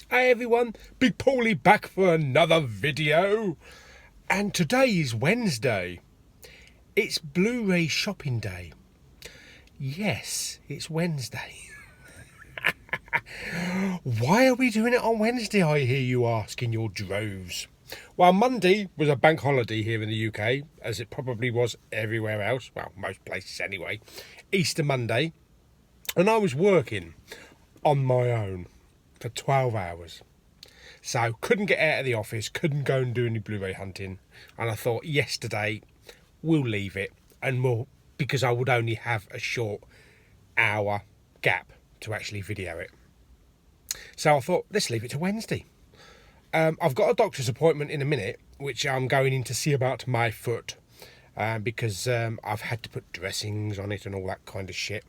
Hey everyone, Big Pauly back for another video. And today is Wednesday. It's Blu-ray shopping day. Yes, it's Wednesday. Why are we doing it on Wednesday, I hear you ask in your droves? Well, Monday was a bank holiday here in the UK, as it probably was everywhere else. Well, most places anyway. Easter Monday. And I was working on my own for 12 hours. So couldn't get out of the office, couldn't go and do any Blu-ray hunting. And I thought yesterday we'll leave it, and because I would only have a short hour gap to actually video it. So I thought, let's leave it to Wednesday. I've got a doctor's appointment in a minute, which I'm going in to see about my foot, because I've had to put dressings on it and all that kind of shit.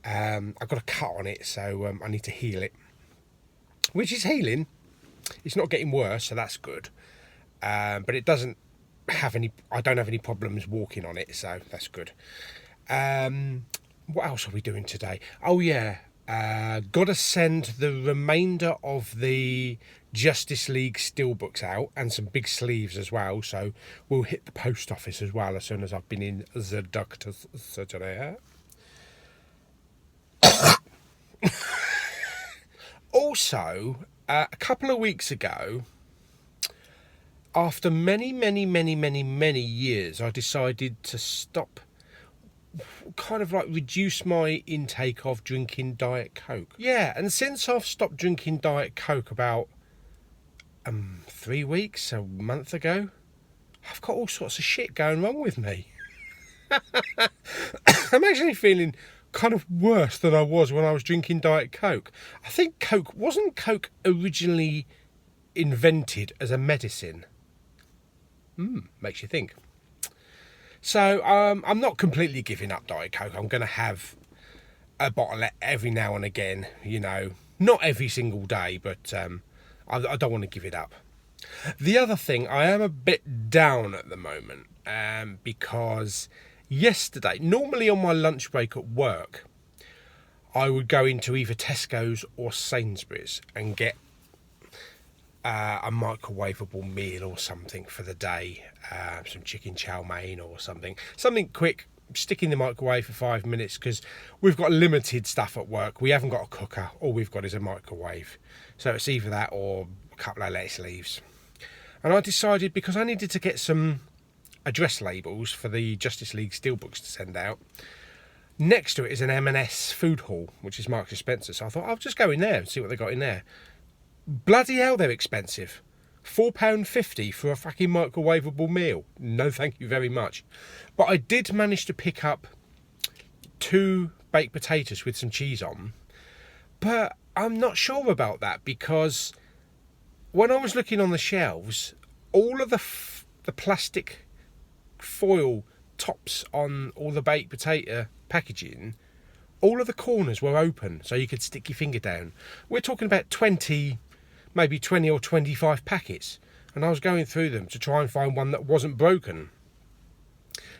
I've got a cut on it, so I need to heal it, which is healing. It's not getting worse, so that's good. But it doesn't have any. I don't have any problems walking on it, so that's good. What else are we doing today? Oh yeah, got to send the remainder of the Justice League steelbooks out and some big sleeves as well. So we'll hit the post office as well as soon as I've been in the doctor's surgery. Also, a couple of weeks ago, after many years, I decided to stop, kind of like reduce my intake of drinking Diet Coke. Yeah, and since I've stopped drinking Diet Coke about 3 weeks, a month ago, I've got all sorts of shit going wrong with me. I'm actually feeling kind of worse than I was when I was drinking Diet Coke. I think wasn't Coke originally invented as a medicine? Makes you think. So I'm not completely giving up Diet Coke. I'm going to have a bottle every now and again, you know, not every single day, but I don't want to give it up. The other thing, I am a bit down at the moment, because yesterday, normally on my lunch break at work, I would go into either Tesco's or Sainsbury's and get a microwavable meal or something for the day, some chicken chow mein or something quick, stick in the microwave for 5 minutes, because we've got limited stuff at work. We haven't got a cooker, all we've got is a microwave, so it's either that or a couple of lettuce leaves. And I decided, because I needed to get some address labels for the Justice League steelbooks to send out, next to it is an M&S food hall, which is Marks and Spencer. So I thought I'll just go in there and see what they got in there. Bloody hell, they're expensive. £4.50 for a fucking microwavable meal. No thank you very much. But I did manage to pick up 2 baked potatoes with some cheese on. But I'm not sure about that, because when I was looking on the shelves, all of the plastic foil tops on all the baked potato packaging, all of the corners were open, so you could stick your finger down. We're talking about 20 or 25 packets, and I was going through them to try and find one that wasn't broken.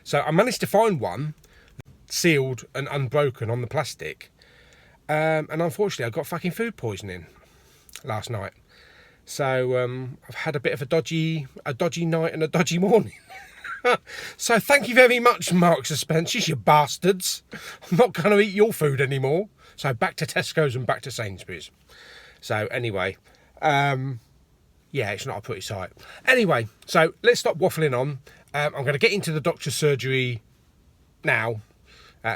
So I managed to find one sealed and unbroken on the plastic, and unfortunately I got fucking food poisoning last night. So I've had a bit of a dodgy night and a dodgy morning. So thank you very much, Marks and Spencer, you bastards. I'm not going to eat your food anymore. So back to Tesco's and back to Sainsbury's. So anyway, yeah, it's not a pretty sight. Anyway, so let's stop waffling on. I'm going to get into the doctor's surgery now,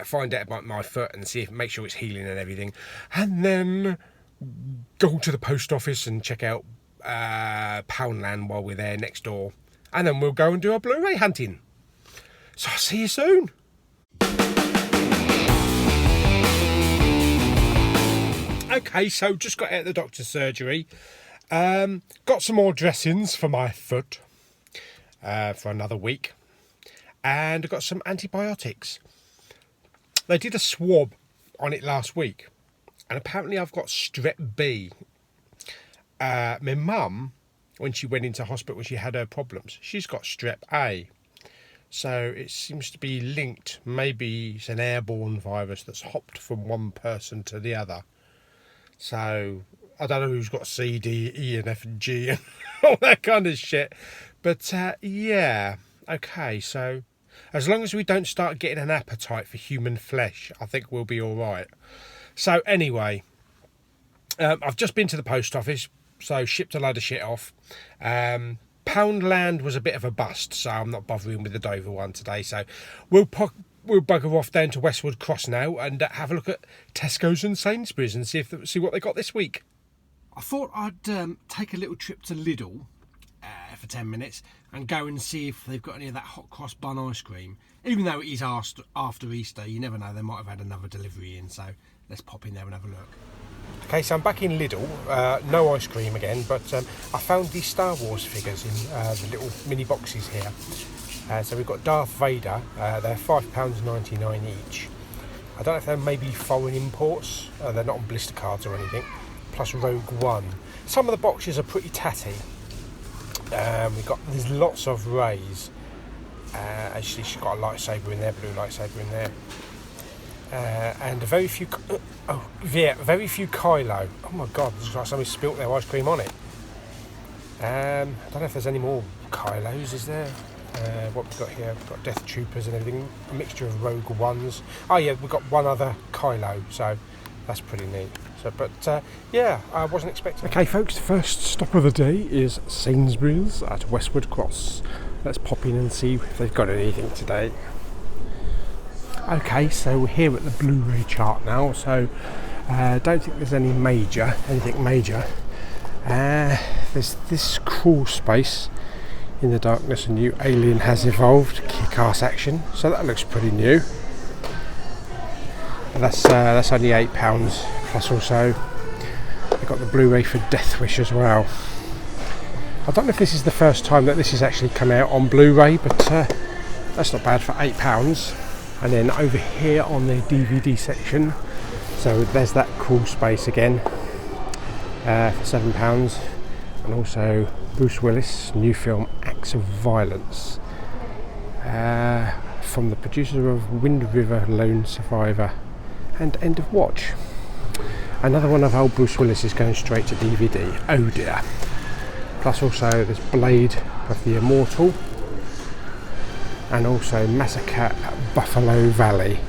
find out about my foot and make sure it's healing and everything, and then go to the post office and check out Poundland while we're there next door. And then we'll go and do our Blu-ray hunting. So I'll see you soon. Okay, so just got out of the doctor's surgery. Got some more dressings for my foot for another week. And I got some antibiotics. They did a swab on it last week. And apparently I've got strep B. My mum, when she went into hospital when she had her problems, she's got strep A. So it seems to be linked. Maybe it's an airborne virus that's hopped from one person to the other. So I don't know who's got C, D, E and F and G and all that kind of shit. But yeah, okay, so as long as we don't start getting an appetite for human flesh, I think we'll be all right. So anyway, I've just been to the post office, so shipped a load of shit off. Poundland was a bit of a bust, so I'm not bothering with the Dover one today. So we'll bugger off down to Westwood Cross now and have a look at Tesco's and Sainsbury's and see what they got this week. I thought I'd take a little trip to Lidl for 10 minutes and go and see if they've got any of that hot cross bun ice cream. Even though it is after Easter, you never know, they might have had another delivery in, so let's pop in there and have a look. Okay, so I'm back in Lidl, no ice cream again, but I found these Star Wars figures in the little mini boxes here. So we've got Darth Vader, they're £5.99 each. I don't know if they're maybe foreign imports, they're not on blister cards or anything, plus Rogue One. Some of the boxes are pretty tatty. There's lots of Rays. Actually, she's got a lightsaber in there, blue lightsaber in there. And very few Kylo. Oh my god, there's like somebody spilt their ice cream on it. I don't know if there's any more Kylos, is there? What we've got here, we've got Death Troopers and everything, a mixture of Rogue Ones. Oh yeah, we've got one other Kylo, so that's pretty neat. So, but yeah, I wasn't expecting. Okay folks, the first stop of the day is Sainsbury's at Westwood Cross. Let's pop in and see if they've got anything today. Okay, so we're here at the Blu-ray chart now, so don't think there's anything major. There's this crawl space in the darkness, a new alien has evolved, kick-ass action, so that looks pretty new. That's only £8, plus also they've got the Blu-ray for Death Wish as well. I don't know if this is the first time that this has actually come out on Blu-ray, but that's not bad for £8. And then over here on the DVD section, so there's that crawl space again for £7, and also Bruce Willis' new film Acts of Violence, from the producer of Wind River, Lone Survivor and End of Watch. Another one of old Bruce Willis is going straight to DVD, oh dear. Plus also there's Blade of the Immortal, and also Massacre at Buffalo Valley.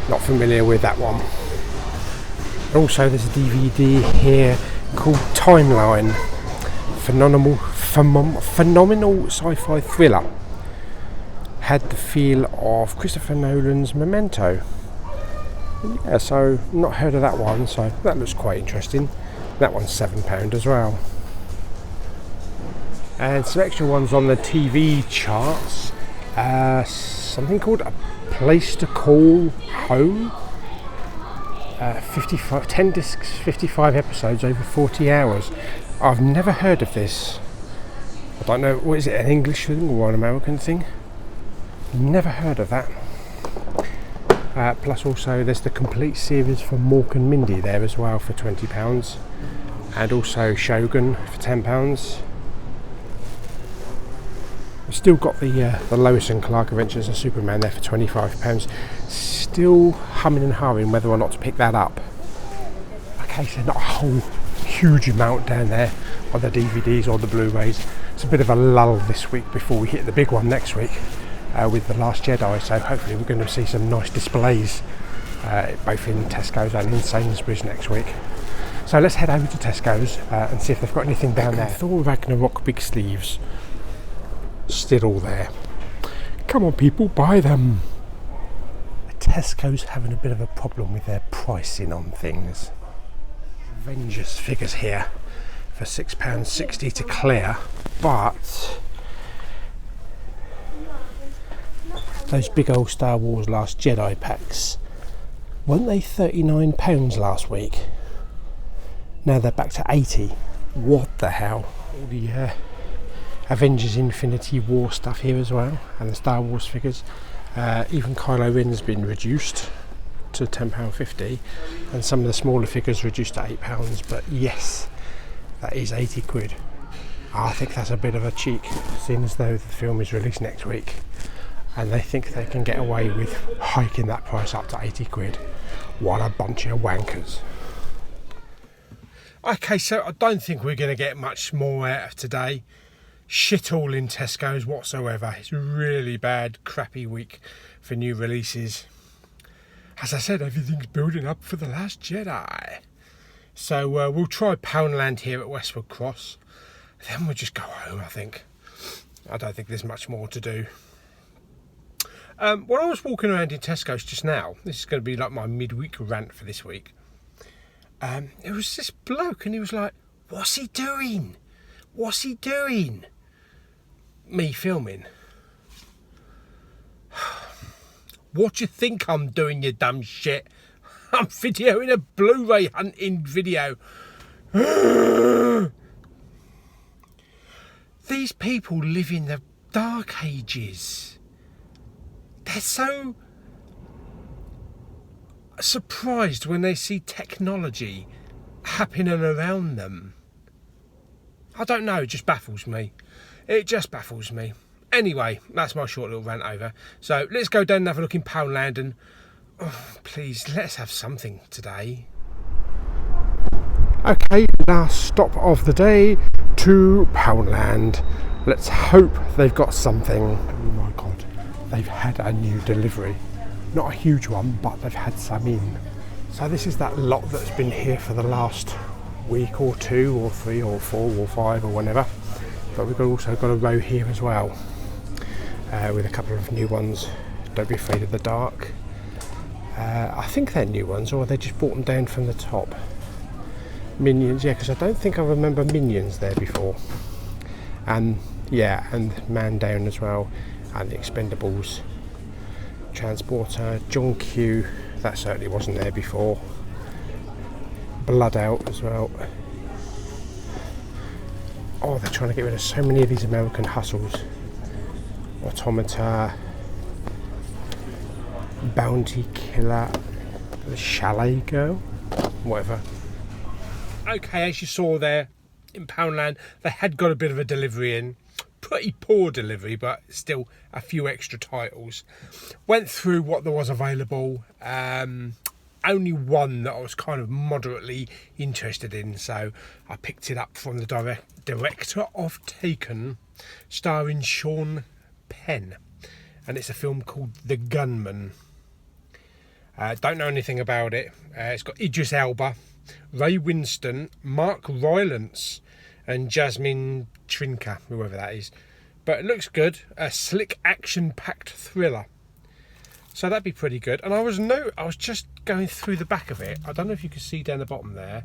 Not familiar with that one. Also there's a DVD here called Timeline, phenomenal sci-fi thriller. Had the feel of Christopher Nolan's Memento. Yeah, so not heard of that one, so that looks quite interesting. That one's £7 as well. And some extra ones on the TV charts. Something called A Place to Call Home. 10 discs, 55 episodes over 40 hours. I've never heard of this. I don't know, what is it, an English thing or an American thing? Never heard of that. Plus also there's the complete series for Mork and Mindy there as well for £20. And also Shogun for £10. We've still got the Lois and Clark Adventures of Superman there for £25. Still humming and hawing whether or not to pick that up. Okay, so not a whole huge amount down there on the DVDs or the Blu-rays. It's a bit of a lull this week before we hit the big one next week with The Last Jedi, so hopefully we're going to see some nice displays both in Tesco's and in Sainsbury's next week. So let's head over to Tesco's and see if they've got anything down there. Thor Ragnarok big sleeves, still all there. Come on people, buy them. Tesco's having a bit of a problem with their pricing on things. Avengers figures here for £6.60 to clear, but those big old Star Wars Last Jedi packs, weren't they £39 last week? Now they're back to 80. What the hell? All the Avengers Infinity War stuff here as well, and the Star Wars figures. Even Kylo Ren's been reduced to £10.50, and some of the smaller figures reduced to £8. But yes, that is 80 quid. I think that's a bit of a cheek, seeing as though the film is released next week, and they think they can get away with hiking that price up to 80 quid. What a bunch of wankers. Okay, so I don't think we're going to get much more out of today. Shit all in Tesco's whatsoever. It's a really bad, crappy week for new releases. As I said, everything's building up for The Last Jedi. So we'll try Poundland here at Westwood Cross. Then we'll just go home, I think. I don't think there's much more to do. When I was walking around in Tesco's just now, this is going to be like my midweek rant for this week. It was this bloke and he was like, "What's he doing? What's he doing?" Me filming. What do you think I'm doing, you dumb shit? I'm videoing a Blu-ray hunting video. These people live in the dark ages. They're so surprised when they see technology happening around them. I don't know, it just baffles me. It just baffles me. Anyway, that's my short little rant over. So let's go down and have a look in Poundland and please, let's have something today. Okay, last stop of the day to Poundland. Let's hope they've got something. Oh my god, they've had a new delivery. Not a huge one, but they've had some in. So this is that lot that's been here for the last week or 2 or 3 or 4 or 5 or whatever. But we've also got a row here as well with a couple of new ones. Don't be afraid of the dark. I think they're new ones, or they just brought them down from the top. Minions, yeah, because I don't think I remember Minions there before. And yeah, and Man Down as well, and the Expendables. Transporter, John Q, that certainly wasn't there before. Blood Out as well. Oh, they're trying to get rid of so many of these American hustles. Automata, Bounty Killer, the Chalet Girl, whatever. Okay, as you saw there in Poundland, they had got a bit of a delivery in. Pretty poor delivery, but still a few extra titles. Went through what there was available. Only one that I was kind of moderately interested in, so I picked it up from the director of Taken, starring Sean Penn, and it's a film called The Gunman. Don't know anything about it. It's got Idris Elba, Ray Winston, Mark Rylance, and Jasmine Trinka, whoever that is. But it looks good. A slick, action-packed thriller. So that'd be pretty good. And I was just going through the back of it. I don't know if you can see down the bottom there.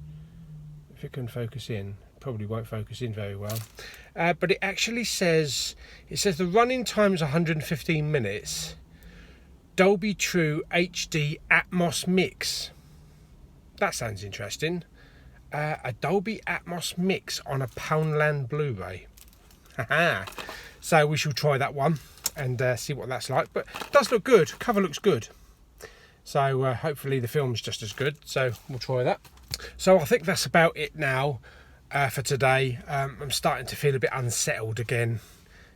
If it can focus in. Probably won't focus in very well. But it actually says, the running time is 115 minutes. Dolby True HD Atmos mix. That sounds interesting. A Dolby Atmos mix on a Poundland Blu-ray. So we shall try that one and see what that's like. But it does look good. Cover looks good. So hopefully the film's just as good. So we'll try that. So I think that's about it now for today. I'm starting to feel a bit unsettled again,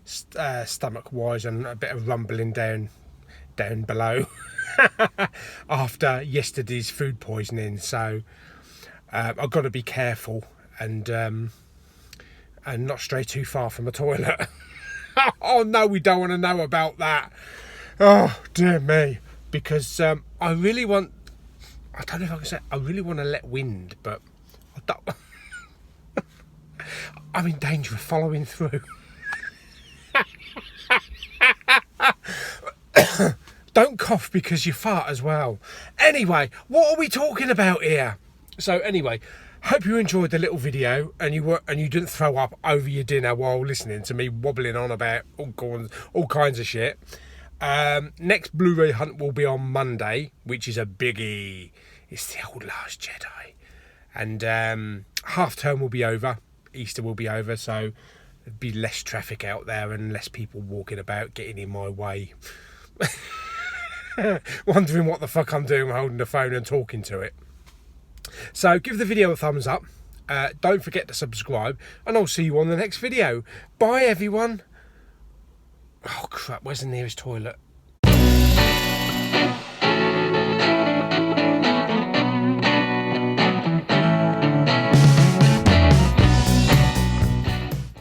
stomach-wise, and a bit of rumbling down below after yesterday's food poisoning. So I've got to be careful and not stray too far from a toilet. Oh no, we don't want to know about that. Oh dear me, because I really want, I don't know if I can say, I really want to let wind, but I don't. I'm in danger of following through. Don't cough because you fart as well. Anyway, what are we talking about here? So anyway, hope you enjoyed the little video and you didn't throw up over your dinner while listening to me wobbling on about all kinds of shit. Next Blu-ray hunt will be on Monday, which is a biggie. It's the old Last Jedi, and half term will be over. Easter will be over, so there'll be less traffic out there and less people walking about getting in my way. Wondering what the fuck I'm doing holding the phone and talking to it. So give the video a thumbs up. Don't forget to subscribe, and I'll see you on the next video. Bye everyone. Oh crap, where's the nearest toilet?